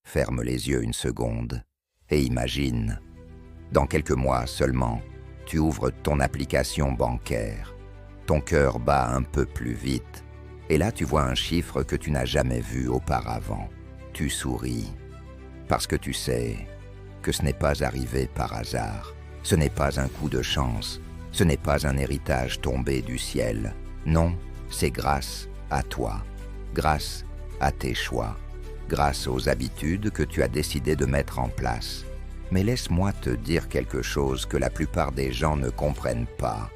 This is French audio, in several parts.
ferme les yeux une seconde et imagine. Dans quelques mois seulement, tu ouvres ton application bancaire. Ton cœur bat un peu plus vite. Et là, tu vois un chiffre que tu n'as jamais vu auparavant. Tu souris. Parce que tu sais que ce n'est pas arrivé par hasard. Ce n'est pas un coup de chance. Ce n'est pas un héritage tombé du ciel. Non, c'est grâce à toi. Grâce à tes choix. Grâce aux habitudes que tu as décidé de mettre en place. Mais laisse-moi te dire quelque chose que la plupart des gens ne comprennent pas.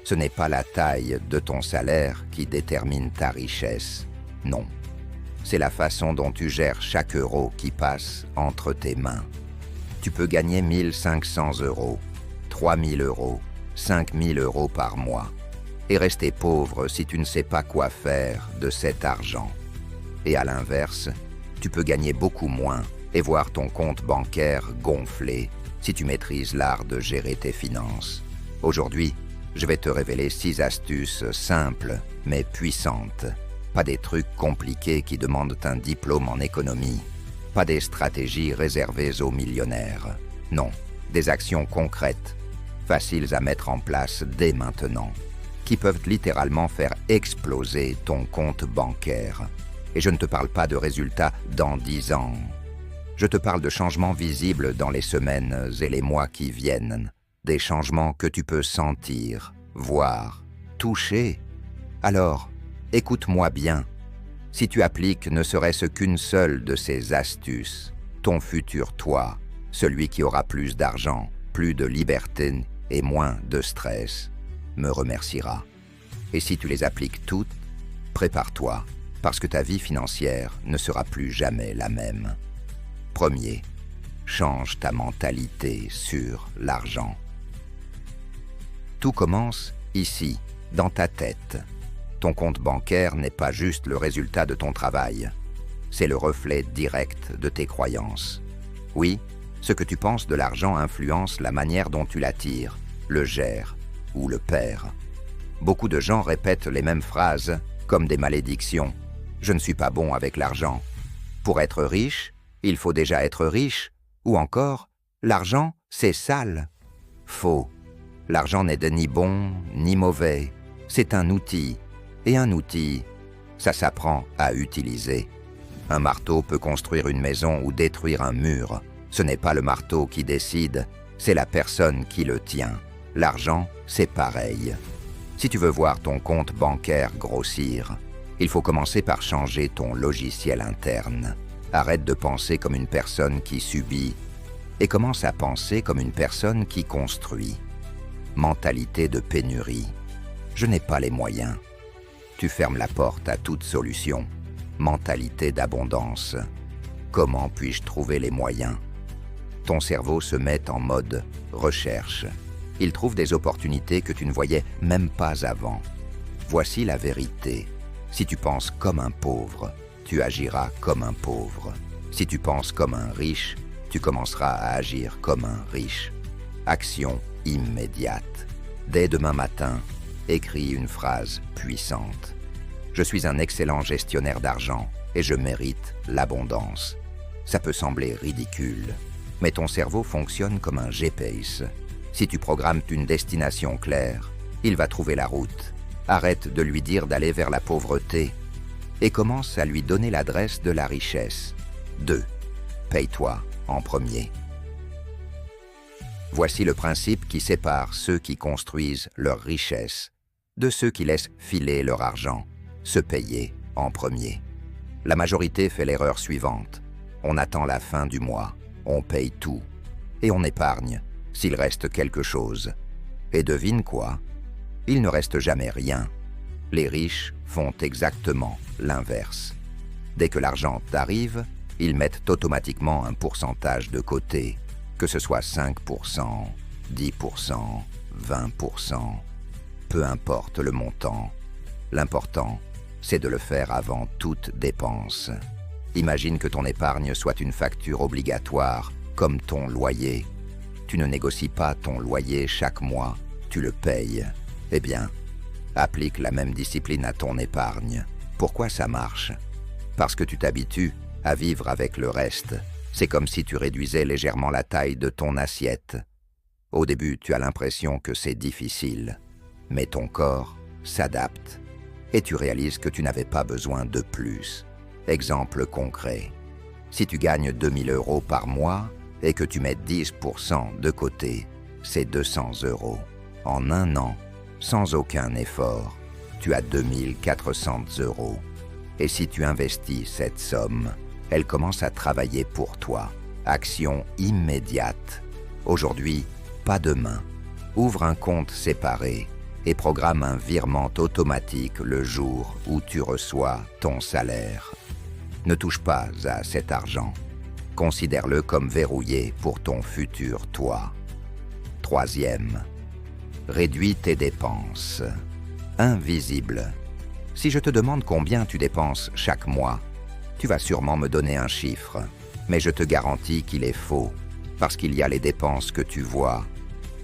Ce n'est pas la taille de ton salaire qui détermine ta richesse. Non. C'est la façon dont tu gères chaque euro qui passe entre tes mains. Tu peux gagner 1 500 €, 3 000 €, 5 000 € par mois et rester pauvre si tu ne sais pas quoi faire de cet argent. Et à l'inverse, tu peux gagner beaucoup moins et voir ton compte bancaire gonfler si tu maîtrises l'art de gérer tes finances. Aujourd'hui, je vais te révéler 6 astuces simples mais puissantes. Pas des trucs compliqués qui demandent un diplôme en économie. Pas des stratégies réservées aux millionnaires. Non, des actions concrètes, faciles à mettre en place dès maintenant, qui peuvent littéralement faire exploser ton compte bancaire. Et je ne te parle pas de résultats dans 10 ans. Je te parle de changements visibles dans les semaines et les mois qui viennent. Des changements que tu peux sentir, voir, toucher. Alors, écoute-moi bien. Si tu appliques ne serait-ce qu'une seule de ces astuces, ton futur toi, celui qui aura plus d'argent, plus de liberté et moins de stress, me remerciera. Et si tu les appliques toutes, prépare-toi, parce que ta vie financière ne sera plus jamais la même. Premier, change ta mentalité sur l'argent. Tout commence ici, dans ta tête. Ton compte bancaire n'est pas juste le résultat de ton travail. C'est le reflet direct de tes croyances. Oui, ce que tu penses de l'argent influence la manière dont tu l'attires, le gères ou le perds. Beaucoup de gens répètent les mêmes phrases comme des malédictions. Je ne suis pas bon avec l'argent. Pour être riche, il faut déjà être riche. Ou encore, l'argent, c'est sale. Faux. L'argent n'est ni bon ni mauvais. C'est un outil. Et un outil, ça s'apprend à utiliser. Un marteau peut construire une maison ou détruire un mur. Ce n'est pas le marteau qui décide, c'est la personne qui le tient. L'argent, c'est pareil. Si tu veux voir ton compte bancaire grossir, il faut commencer par changer ton logiciel interne. Arrête de penser comme une personne qui subit et commence à penser comme une personne qui construit. Mentalité de pénurie. Je n'ai pas les moyens. Tu fermes la porte à toute solution. Mentalité d'abondance. Comment puis-je trouver les moyens? Ton cerveau se met en mode recherche. Il trouve des opportunités que tu ne voyais même pas avant. Voici la vérité. Si tu penses comme un pauvre, tu agiras comme un pauvre. Si tu penses comme un riche, tu commenceras à agir comme un riche. Action immédiate. Dès demain matin, écris une phrase puissante. Je suis un excellent gestionnaire d'argent et je mérite l'abondance. Ça peut sembler ridicule, mais ton cerveau fonctionne comme un GPS. Si tu programmes une destination claire, il va trouver la route. Arrête de lui dire d'aller vers la pauvreté et commence à lui donner l'adresse de la richesse. 2. Paye-toi en premier. Voici le principe qui sépare ceux qui construisent leur richesse de ceux qui laissent filer leur argent, se payer en premier. La majorité fait l'erreur suivante. On attend la fin du mois, on paye tout, et on épargne s'il reste quelque chose. Et devine quoi? Il ne reste jamais rien. Les riches font exactement l'inverse. Dès que l'argent arrive, ils mettent automatiquement un pourcentage de côté, que ce soit 5%, 10%, 20%. Peu importe le montant, l'important, c'est de le faire avant toute dépense. Imagine que ton épargne soit une facture obligatoire, comme ton loyer. Tu ne négocies pas ton loyer chaque mois, tu le payes. Eh bien, applique la même discipline à ton épargne. Pourquoi ça marche? Parce que tu t'habitues à vivre avec le reste. C'est comme si tu réduisais légèrement la taille de ton assiette. Au début, tu as l'impression que c'est difficile, mais ton corps s'adapte et tu réalises que tu n'avais pas besoin de plus. Exemple concret. Si tu gagnes 2000 € par mois et que tu mets 10% de côté, c'est 200 €. En un an, sans aucun effort, tu as 2400 €. Et si tu investis cette somme, elle commence à travailler pour toi. Action immédiate. Aujourd'hui, pas demain. Ouvre un compte séparé et programme un virement automatique le jour où tu reçois ton salaire. Ne touche pas à cet argent. Considère-le comme verrouillé pour ton futur toi. Troisième, réduis tes dépenses. Invisible. Si je te demande combien tu dépenses chaque mois, tu vas sûrement me donner un chiffre. Mais je te garantis qu'il est faux, parce qu'il y a les dépenses que tu vois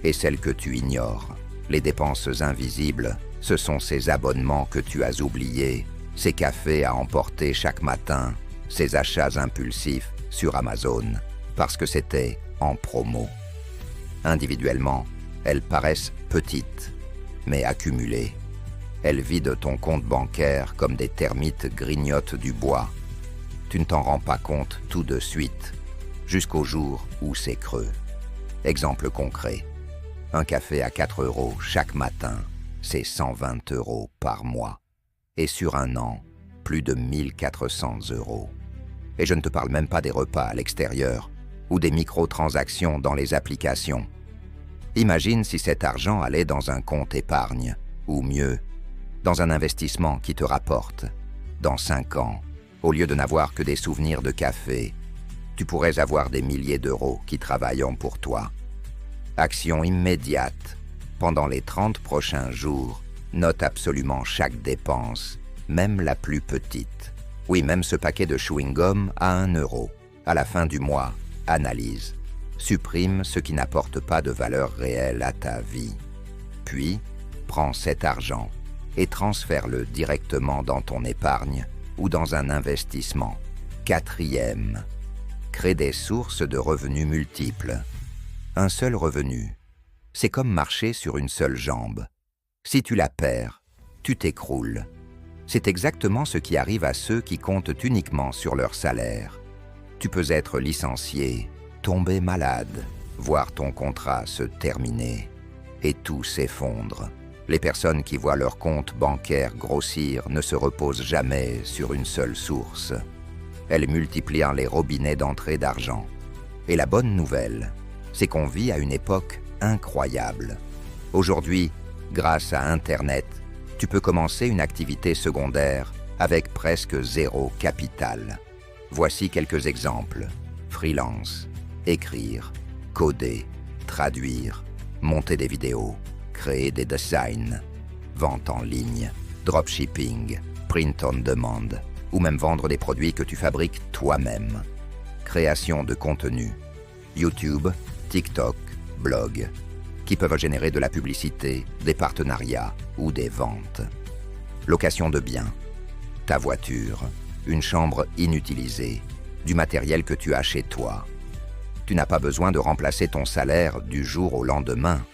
et celles que tu ignores. Les dépenses invisibles, ce sont ces abonnements que tu as oubliés, ces cafés à emporter chaque matin, ces achats impulsifs sur Amazon, parce que c'était en promo. Individuellement, elles paraissent petites, mais accumulées. Elles vident ton compte bancaire comme des termites grignotent du bois. Tu ne t'en rends pas compte tout de suite, jusqu'au jour où c'est creux. Exemple concret. Un café à 4 € chaque matin, c'est 120 € par mois. Et sur un an, plus de 1400 €. Et je ne te parle même pas des repas à l'extérieur ou des microtransactions dans les applications. Imagine si cet argent allait dans un compte épargne, ou mieux, dans un investissement qui te rapporte. Dans 5 ans, au lieu de n'avoir que des souvenirs de café, tu pourrais avoir des milliers d'euros qui travailleront pour toi. Action immédiate. Pendant les 30 prochains jours, note absolument chaque dépense, même la plus petite. Oui, même ce paquet de chewing-gum à 1 €. À la fin du mois, analyse. Supprime ce qui n'apporte pas de valeur réelle à ta vie. Puis, prends cet argent et transfère-le directement dans ton épargne ou dans un investissement. Quatrième, crée des sources de revenus multiples. Un seul revenu, c'est comme marcher sur une seule jambe. Si tu la perds, tu t'écroules. C'est exactement ce qui arrive à ceux qui comptent uniquement sur leur salaire. Tu peux être licencié, tomber malade, voir ton contrat se terminer, et tout s'effondre. Les personnes qui voient leur compte bancaire grossir ne se reposent jamais sur une seule source. Elles multiplient les robinets d'entrée d'argent. Et la bonne nouvelle, c'est qu'on vit à une époque incroyable. Aujourd'hui, grâce à Internet, tu peux commencer une activité secondaire avec presque zéro capital. Voici quelques exemples. Freelance, écrire, coder, traduire, monter des vidéos, créer des designs, vente en ligne, dropshipping, print on demand, ou même vendre des produits que tu fabriques toi-même. Création de contenu, YouTube, TikTok, blog, qui peuvent générer de la publicité, des partenariats ou des ventes. Location de biens, ta voiture, une chambre inutilisée, du matériel que tu as chez toi. Tu n'as pas besoin de remplacer ton salaire du jour au lendemain.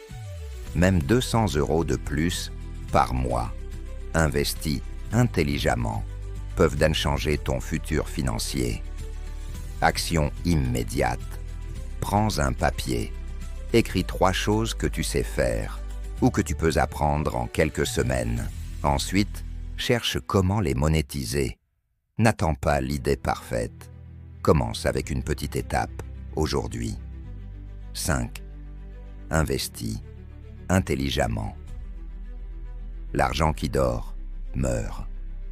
Même 200 € de plus par mois, investis intelligemment, peuvent changer ton futur financier. Action immédiate. Prends un papier. Écris 3 choses que tu sais faire ou que tu peux apprendre en quelques semaines. Ensuite, cherche comment les monétiser. N'attends pas l'idée parfaite. Commence avec une petite étape, aujourd'hui. 5. Investis intelligemment. L'argent qui dort meurt.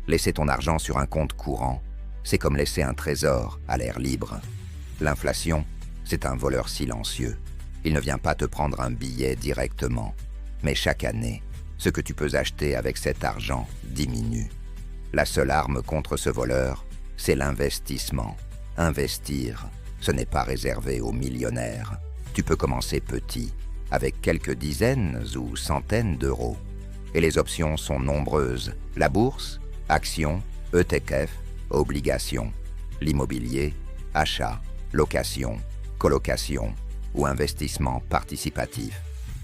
Laisser ton argent sur un compte courant, c'est comme laisser un trésor à l'air libre. L'inflation, c'est un voleur silencieux. Il ne vient pas te prendre un billet directement. Mais chaque année, ce que tu peux acheter avec cet argent diminue. La seule arme contre ce voleur, c'est l'investissement. Investir, ce n'est pas réservé aux millionnaires. Tu peux commencer petit, avec quelques dizaines ou centaines d'euros. Et les options sont nombreuses. La bourse, actions, ETF, obligations. l'immobilier, achat, location, colocation ou investissement participatif,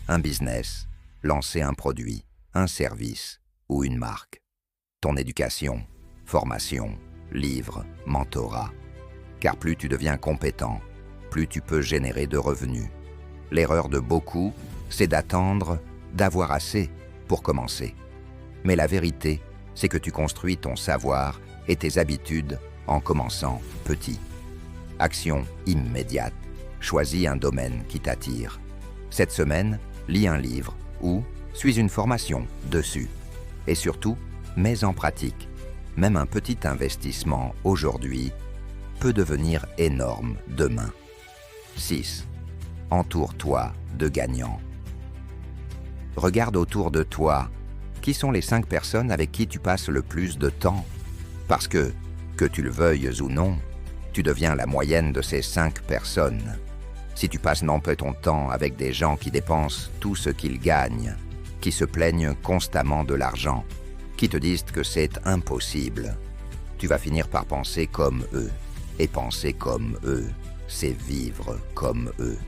un business, lancer un produit, un service ou une marque, ton éducation, formation, livre, mentorat. Car plus tu deviens compétent, plus tu peux générer de revenus. L'erreur de beaucoup, c'est d'attendre d'avoir assez pour commencer. Mais la vérité, c'est que tu construis ton savoir et tes habitudes en commençant petit. Action immédiate. Choisis un domaine qui t'attire. Cette semaine, lis un livre ou suis une formation dessus. Et surtout, mets en pratique. Même un petit investissement aujourd'hui peut devenir énorme demain. 6. Entoure-toi de gagnants. Regarde autour de toi, qui sont les 5 personnes avec qui tu passes le plus de temps? Parce que tu le veuilles ou non, tu deviens la moyenne de ces 5 personnes. Si tu passes non peu ton temps avec des gens qui dépensent tout ce qu'ils gagnent, qui se plaignent constamment de l'argent, qui te disent que c'est impossible, tu vas finir par penser comme eux. Et penser comme eux, c'est vivre comme eux.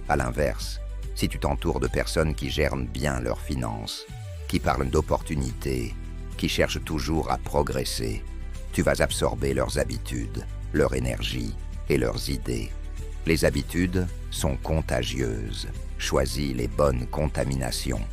À l'inverse, si tu t'entoures de personnes qui gèrent bien leurs finances, qui parlent d'opportunités, qui cherchent toujours à progresser, tu vas absorber leurs habitudes, leur énergie et leurs idées. Les habitudes sont contagieuses. Choisis les bonnes contaminations.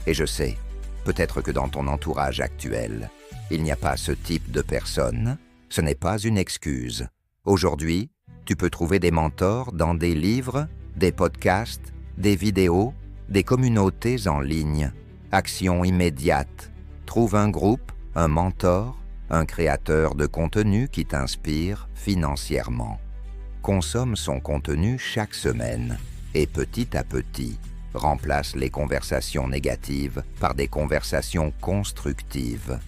Et je sais, peut-être que dans ton entourage actuel, il n'y a pas ce type de personne. Ce n'est pas une excuse. Aujourd'hui, tu peux trouver des mentors dans des livres, des podcasts, des vidéos, des communautés en ligne. Action immédiate. Trouve un groupe, un mentor, un créateur de contenu qui t'inspire financièrement. Consomme son contenu chaque semaine et petit à petit, remplace les conversations négatives par des conversations constructives.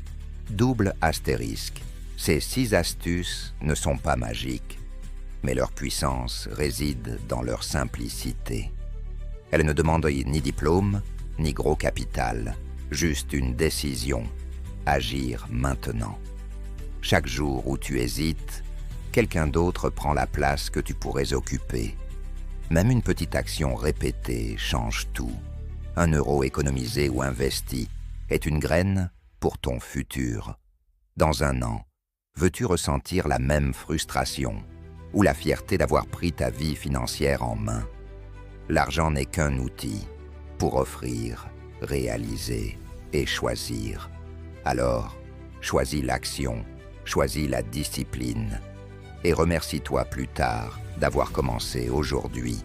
Double astérisque. Ces 6 astuces ne sont pas magiques, mais leur puissance réside dans leur simplicité. Elles ne demandent ni diplôme, ni gros capital, juste une décision, agir maintenant. Chaque jour où tu hésites, quelqu'un d'autre prend la place que tu pourrais occuper. Même une petite action répétée change tout. 1 euro économisé ou investi est une graine pour ton futur. Dans 1 an, veux-tu ressentir la même frustration ou la fierté d'avoir pris ta vie financière en main? L'argent n'est qu'un outil pour offrir, réaliser et choisir. Alors, choisis l'action, choisis la discipline et remercie-toi plus tard d'avoir commencé aujourd'hui.